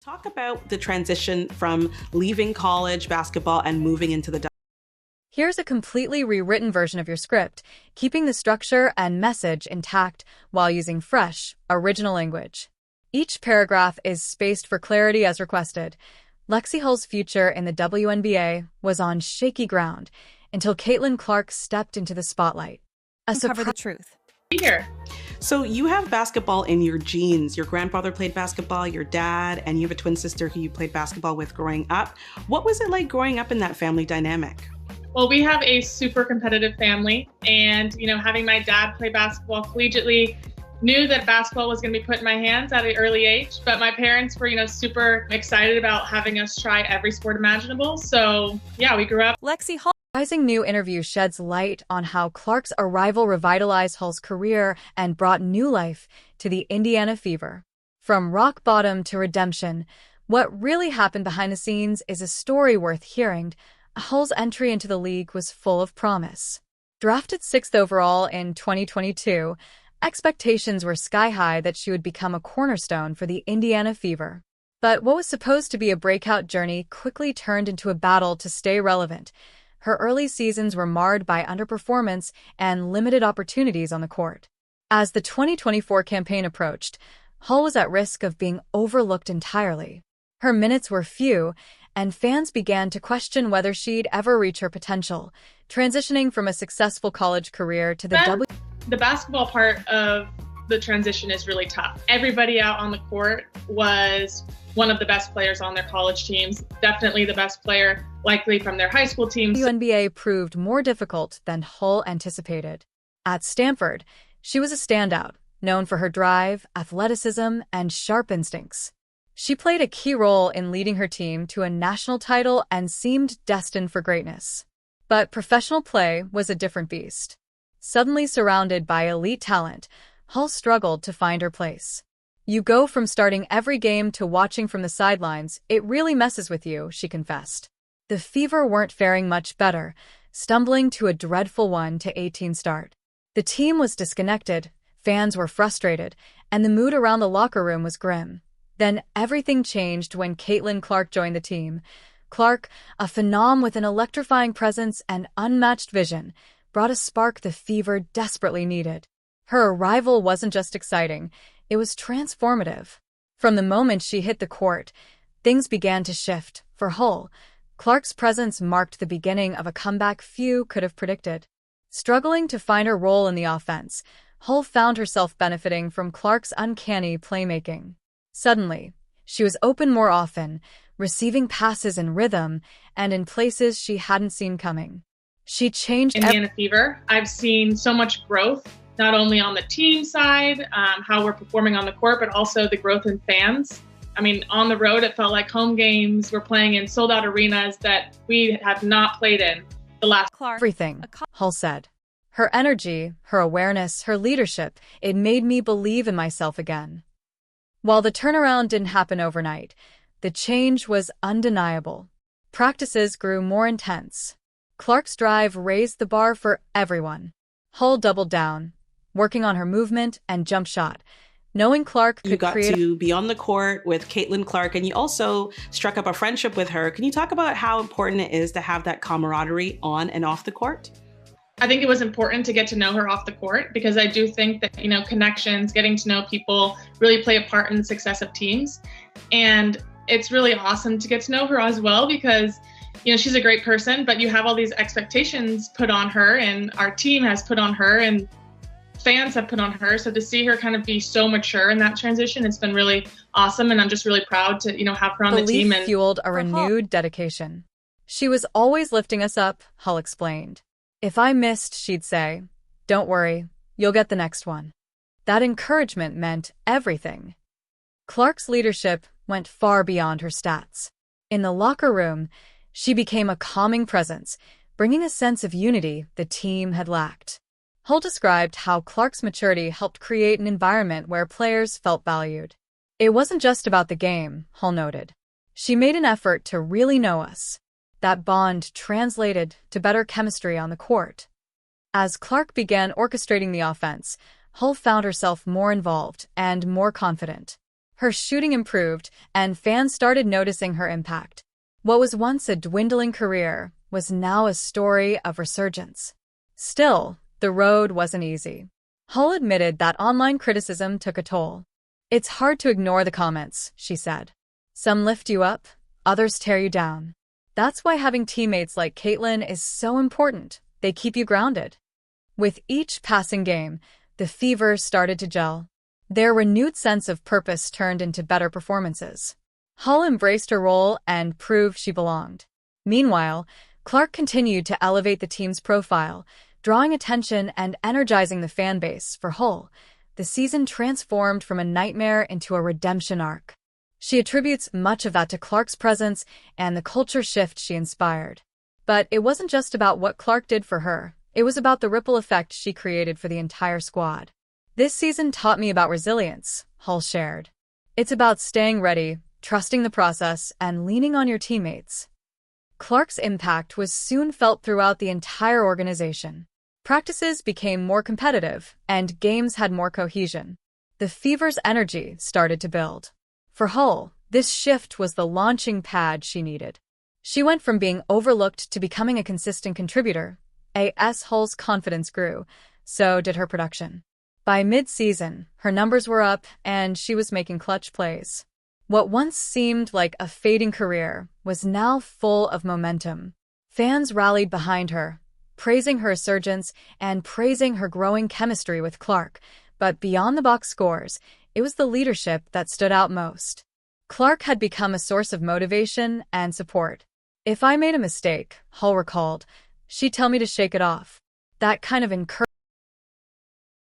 Talk about the transition from leaving college basketball and moving into the. Here's a completely rewritten version of your script, keeping the structure and message intact while using fresh, original language. Each paragraph is spaced for clarity as requested. Lexie Hull's future in the WNBA was on shaky ground until Caitlin Clark stepped into the spotlight. Cover the truth. Here. So you have basketball in your genes. Your grandfather played basketball, your dad, and you have a twin sister who you played basketball with growing up. What was it like growing up in that family dynamic? Well, we have a super competitive family, and having my dad play basketball collegiately, knew that basketball was going to be put in my hands at an early age. But my parents were, super excited about having us try every sport imaginable. So yeah, we grew up. Lexie Hull. Rising new interview sheds light on how Clark's arrival revitalized Hull's career and brought new life to the Indiana Fever. From rock bottom to redemption, what really happened behind the scenes is a story worth hearing. Hull's entry into the league was full of promise. Drafted 6th overall in 2022, expectations were sky-high that she would become a cornerstone for the Indiana Fever. But what was supposed to be a breakout journey quickly turned into a battle to stay relevant. Her early seasons were marred by underperformance and limited opportunities on the court. As the 2024 campaign approached, Hull was at risk of being overlooked entirely. Her minutes were few, and fans began to question whether she'd ever reach her potential, transitioning from a successful college career to The basketball part of the transition is really tough. Everybody out on the court was one of the best players on their college teams, definitely the best player likely from their high school teams. WNBA proved more difficult than Hull anticipated. At Stanford, she was a standout, known for her drive, athleticism, and sharp instincts. She played a key role in leading her team to a national title and seemed destined for greatness. But professional play was a different beast. Suddenly surrounded by elite talent, Hull struggled to find her place. "You go from starting every game to watching from the sidelines. It really messes with you," she confessed. The Fever weren't faring much better, stumbling to a dreadful 1-18 start. The team was disconnected, fans were frustrated, and the mood around the locker room was grim. Then everything changed when Caitlin Clark joined the team. Clark, a phenom with an electrifying presence and unmatched vision, brought a spark the Fever desperately needed. Her arrival wasn't just exciting, it was transformative. From the moment she hit the court, things began to shift. For Hull, Clark's presence marked the beginning of a comeback few could have predicted. Struggling to find her role in the offense, Hull found herself benefiting from Clark's uncanny playmaking. Suddenly, she was open more often, receiving passes in rhythm and in places she hadn't seen coming. She changed Indiana Fever. I've seen so much growth, not only on the team side, how we're performing on the court, but also the growth in fans. I mean, on the road, it felt like home games. We're playing in sold-out arenas that we have not played in the last. Everything, Hull said. Her energy, her awareness, her leadership, it made me believe in myself again. While the turnaround didn't happen overnight, the change was undeniable. Practices grew more intense. Clark's drive raised the bar for everyone. Hull doubled down, working on her movement and jump shot. Knowing Clark could create... You got to be on the court with Caitlin Clark, and you also struck up a friendship with her. Can you talk about how important it is to have that camaraderie on and off the court? I think it was important to get to know her off the court because I do think that, connections, getting to know people really play a part in the success of teams. And it's really awesome to get to know her as well because, she's a great person, but you have all these expectations put on her and our team has put on her and fans have put on her. So to see her kind of be so mature in that transition, it's been really awesome. And I'm just really proud to, have her on the team. Belief fueled a renewed dedication. "She was always lifting us up," Hull explained. "If I missed, she'd say, 'Don't worry, you'll get the next one.' That encouragement meant everything." Clark's leadership went far beyond her stats. In the locker room, she became a calming presence, bringing a sense of unity the team had lacked. Hull described how Clark's maturity helped create an environment where players felt valued. "It wasn't just about the game," Hull noted. "She made an effort to really know us." That bond translated to better chemistry on the court. As Clark began orchestrating the offense, Hull found herself more involved and more confident. Her shooting improved, and fans started noticing her impact. What was once a dwindling career was now a story of resurgence. Still, the road wasn't easy. Hull admitted that online criticism took a toll. "It's hard to ignore the comments," she said. "Some lift you up, others tear you down. That's why having teammates like Caitlin is so important. They keep you grounded." With each passing game, the Fever started to gel. Their renewed sense of purpose turned into better performances. Hull embraced her role and proved she belonged. Meanwhile, Clark continued to elevate the team's profile, drawing attention and energizing the fan base. For Hull, the season transformed from a nightmare into a redemption arc. She attributes much of that to Clark's presence and the culture shift she inspired. But it wasn't just about what Clark did for her. It was about the ripple effect she created for the entire squad. "This season taught me about resilience," Hull shared. "It's about staying ready, trusting the process, and leaning on your teammates." Clark's impact was soon felt throughout the entire organization. Practices became more competitive, and games had more cohesion. The Fever's energy started to build. For Hull, this shift was the launching pad she needed. She went from being overlooked to becoming a consistent contributor. As Hull's confidence grew, so did her production. By mid-season, her numbers were up, and she was making clutch plays. What once seemed like a fading career was now full of momentum. Fans rallied behind her, praising her resurgence and praising her growing chemistry with Clark. But beyond the box scores, it was the leadership that stood out most. Clark had become a source of motivation and support. "If I made a mistake," Hull recalled, "she'd tell me to shake it off." That kind of encouragement